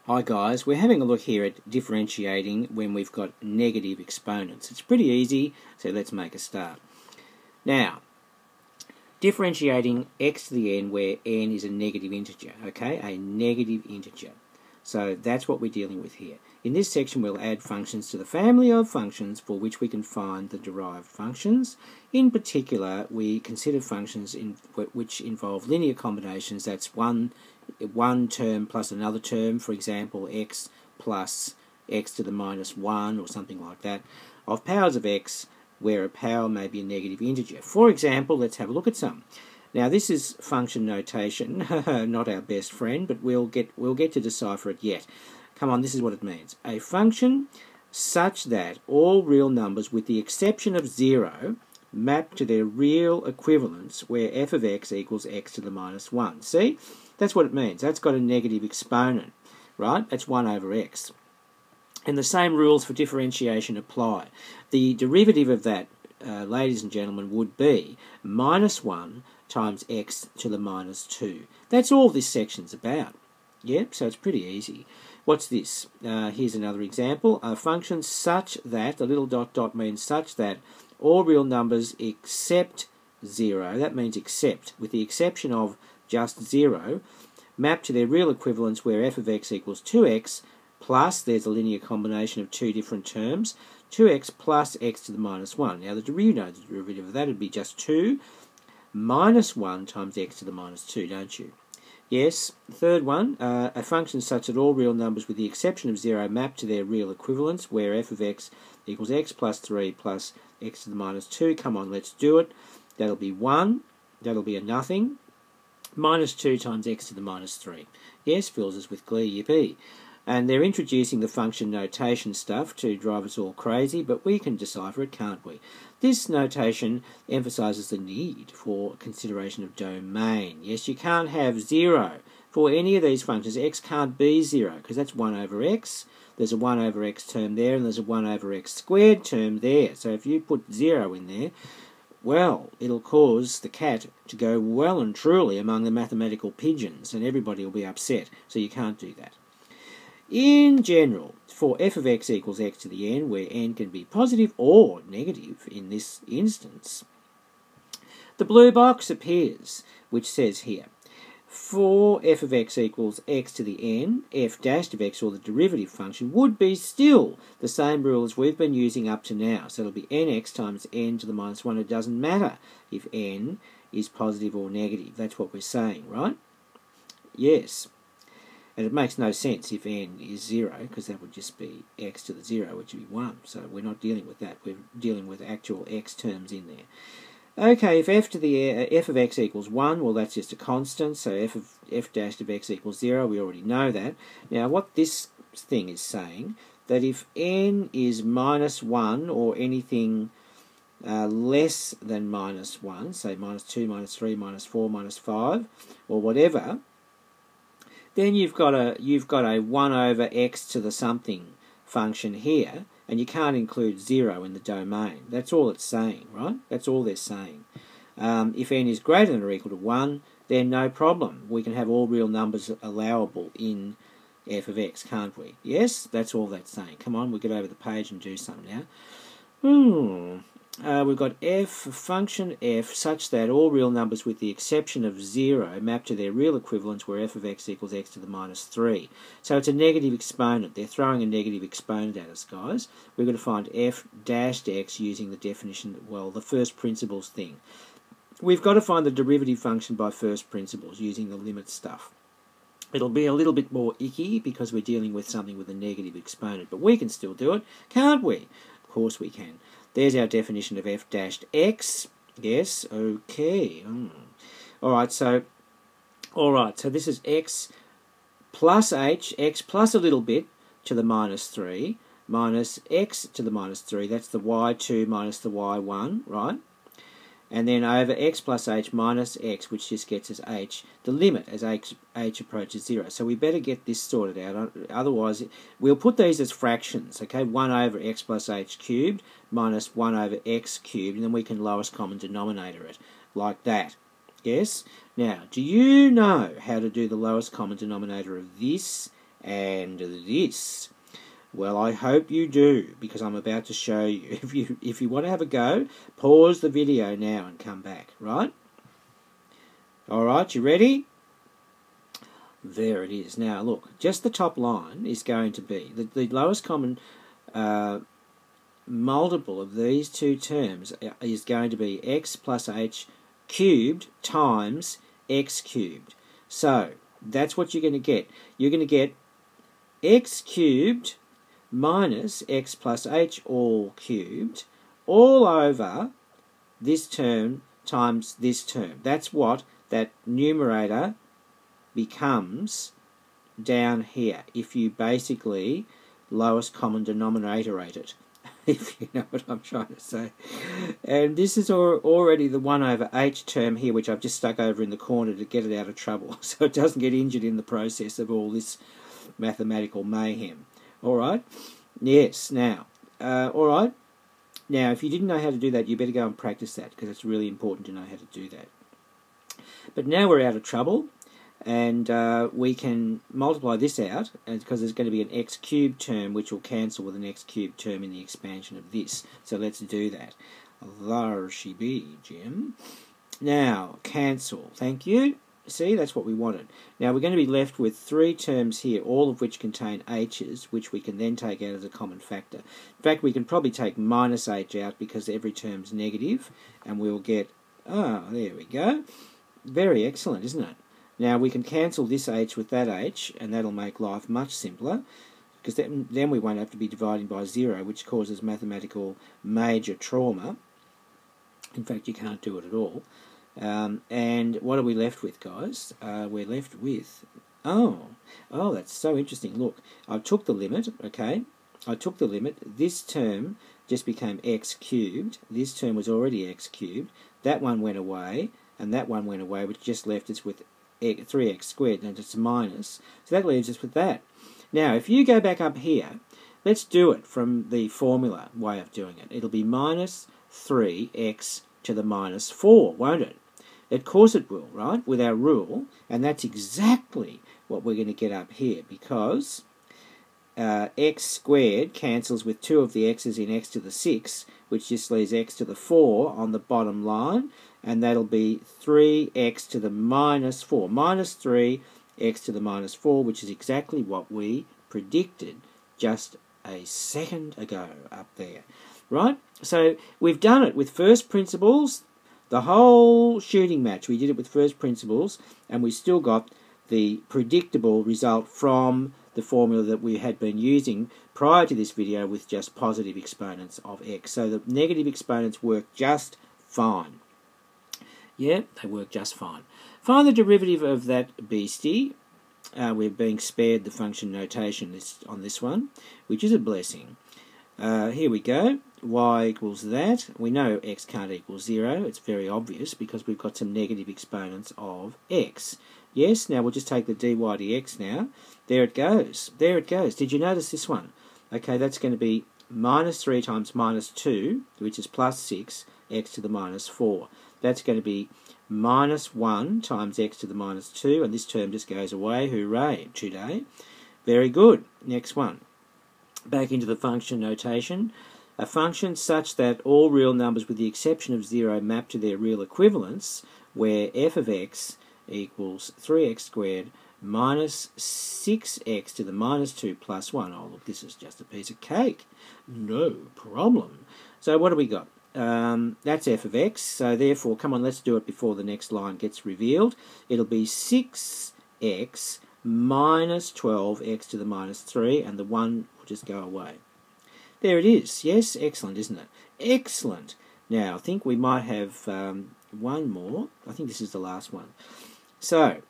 Hi guys, we're having a look here at differentiating when we've got negative exponents. It's pretty easy, so let's make a start. Now, differentiating x to the n where n is a negative integer, okay? A negative integer. So that's what we're dealing with here. In this section we'll add functions to the family of functions for which we can find the derived functions. In particular, we consider functions which involve linear combinations. That's one term plus another term, for example x plus x to the minus 1 or something like that, of powers of x where a power may be a negative integer. For example, let's have a look at some. Now this is function notation, not our best friend, but we'll get to decipher it yet. Come on, this is what it means. A function such that all real numbers with the exception of 0 map to their real equivalents where f of x equals x to the minus 1. See? That's what it means. That's got a negative exponent, right? That's 1 over x. And the same rules for differentiation apply. The derivative of that, ladies and gentlemen, would be minus 1 times x to the minus 2. That's all this section's about. Yep, so it's pretty easy. What's this? Here's another example. A function such that, the little dot dot means such that, all real numbers except 0, that means except, with the exception of just 0, map to their real equivalents where f of x equals 2x plus, there's a linear combination of two different terms, 2x plus x to the minus 1. Now the derivative of that would be just 2 minus 1 times x to the minus 2, don't you? Yes, the third one, a function such that all real numbers with the exception of 0 map to their real equivalents where f of x equals x plus 3 plus x to the minus 2. Come on, let's do it. That'll be 1, that'll be a nothing, minus 2 times x to the minus 3. Yes, fills us with glee, yippee. And they're introducing the function notation stuff to drive us all crazy, but we can decipher it, can't we? This notation emphasises the need for consideration of domain. Yes, you can't have 0 for any of these functions. X can't be 0 because that's 1 over x. There's a 1 over x term there and there's a 1 over x squared term there. So if you put 0 in there, well, it'll cause the cat to go well and truly among the mathematical pigeons and everybody will be upset. So you can't do that. In general, for f of x equals x to the n, where n can be positive or negative in this instance, the blue box appears, which says here, for f of x equals x to the n, f dashed of x, or the derivative function, would be still the same rule as we've been using up to now. So it'll be nx times n to the minus 1. It doesn't matter if n is positive or negative. That's what we're saying, right? Yes. And it makes no sense if n is 0, because that would just be x to the 0, which would be 1. So we're not dealing with that. We're dealing with actual x terms in there. Okay, if f of x equals 1, well, that's just a constant. So f dashed of x equals 0, we already know that. Now, what this thing is saying, that if n is minus 1 or anything less than minus 1, say minus 2, minus 3, minus 4, minus 5, or whatever, then you've got a 1 over x to the something function here, and you can't include 0 in the domain. That's all it's saying, right? That's all they're saying. If n is greater than or equal to 1, then no problem. We can have all real numbers allowable in f of x, can't we? Yes, that's all that's saying. Come on, we'll get over the page and do some now. We've got function f such that all real numbers with the exception of 0 map to their real equivalents where f of x equals x to the minus 3. So it's a negative exponent. They're throwing a negative exponent at us, guys. We've got to find f dashed x using the definition, well, the first principles thing. We've got to find the derivative function by first principles using the limit stuff. It'll be a little bit more icky because we're dealing with something with a negative exponent, but we can still do it, can't we? Of course we can. There's our definition of f dashed x. Yes, okay. Alright, so this is x plus h, x plus a little bit to the minus 3, minus x to the minus 3. That's the y2 minus the y1, right? And then over x plus h minus x, which just gets us h, the limit as h approaches 0. So we better get this sorted out, otherwise we'll put these as fractions, okay? 1 over x plus h cubed minus 1 over x cubed, and then we can lowest common denominator it, like that. Yes? Now, do you know how to do the lowest common denominator of this and this? Well, I hope you do, because I'm about to show you. If you want to have a go, pause the video now and come back, right? Alright, you ready? There it is. Now look, just the top line is going to be, the lowest common multiple of these two terms is going to be x plus h cubed times x cubed. So that's what you're going to get. You're going to get x cubed minus x plus h all cubed all over this term times this term. That's what that numerator becomes down here if you basically lowest common denominator it. If you know what I'm trying to say. And this is already the 1 over h term here, which I've just stuck over in the corner to get it out of trouble, so it doesn't get injured in the process of all this mathematical mayhem. Alright? Yes, now, alright. Now, if you didn't know how to do that, you better go and practice that, because it's really important to know how to do that. But now we're out of trouble, and we can multiply this out, because there's going to be an x cubed term which will cancel with an x cubed term in the expansion of this. So let's do that. There she be, Jim. Now, cancel. Thank you. See, that's what we wanted. Now we're going to be left with 3 terms here, all of which contain h's, which we can then take out as a common factor. In fact, we can probably take minus h out because every term's negative, and we'll get, there we go. Very excellent, isn't it? Now we can cancel this h with that h, and that'll make life much simpler, because then we won't have to be dividing by 0, which causes mathematical major trauma. In fact, you can't do it at all. And what are we left with, guys? We're left with, oh, that's so interesting. Look, I took the limit, okay? I took the limit. This term just became x cubed. This term was already x cubed. That one went away, and that one went away, which just left us with 3x squared, and it's minus. So that leaves us with that. Now, if you go back up here, let's do it from the formula way of doing it. It'll be minus 3x to the minus 4, won't it? Of course it will, right, with our rule, and that's exactly what we're going to get up here, because x squared cancels with 2 of the x's in x to the 6, which just leaves x to the 4 on the bottom line, and that'll be 3x to the minus 4, minus 3x to the minus 4, which is exactly what we predicted just a second ago up there, right? So we've done it with first principles. The whole shooting match, we did it with first principles, and we still got the predictable result from the formula that we had been using prior to this video with just positive exponents of x. So the negative exponents work just fine. Yeah, they work just fine. Find the derivative of that beastie. We're being spared the function notation on this one, which is a blessing. Here we go. Y equals that. We know x can't equal 0. It's very obvious because we've got some negative exponents of x. Yes, now we'll just take the dy dx now. There it goes. There it goes. Did you notice this one? Okay, that's going to be minus 3 times minus 2, which is plus 6, x to the minus 4. That's going to be minus 1 times x to the minus 2, and this term just goes away. Hooray, today. Very good. Next one. Back into the function notation. A function such that all real numbers with the exception of 0 map to their real equivalents, where f of x equals 3x squared minus 6x to the minus 2 plus 1. Oh, look, this is just a piece of cake. No problem. So what do we got? That's f of x, so therefore, come on, let's do it before the next line gets revealed. It'll be 6x minus 12x to the minus 3, and the 1 will just go away. There it is. Yes, excellent, isn't it? Excellent. Now, I think we might have one more. I think this is the last one. So,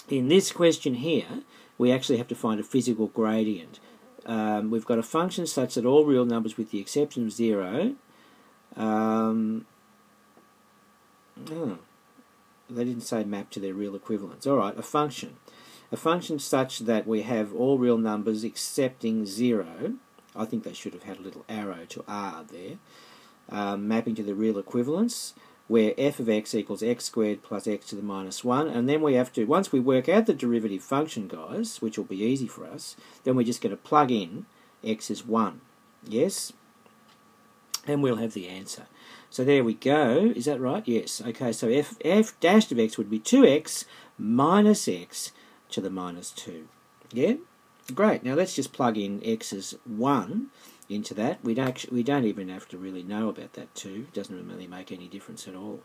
in this question here, we actually have to find a physical gradient. We've got a function such that all real numbers with the exception of 0... they didn't say map to their real equivalents. All right, a function. A function such that we have all real numbers excepting 0... I think they should have had a little arrow to R there, mapping to the real equivalents, where f of x equals x squared plus x to the minus 1, and then we have to, once we work out the derivative function, guys, which will be easy for us, then we're just going to plug in x is 1, yes? And we'll have the answer. So there we go, is that right? Yes, okay, so f dashed of x would be 2x minus x to the minus 2, yeah? Great, now let's just plug in x as 1 into that. We don't even have to really know about that 2. It doesn't really make any difference at all.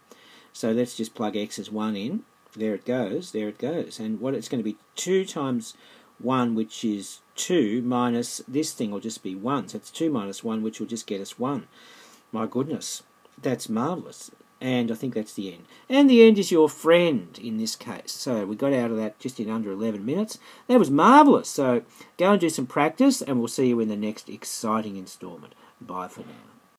So let's just plug x as 1 in. There it goes, there it goes. And what it's going to be 2 times 1, which is 2, minus this thing will just be 1. So it's 2 minus 1, which will just get us 1. My goodness, that's marvellous. And I think that's the end. And the end is your friend in this case. So we got out of that just in under 11 minutes. That was marvellous. So go and do some practice, and we'll see you in the next exciting instalment. Bye for now.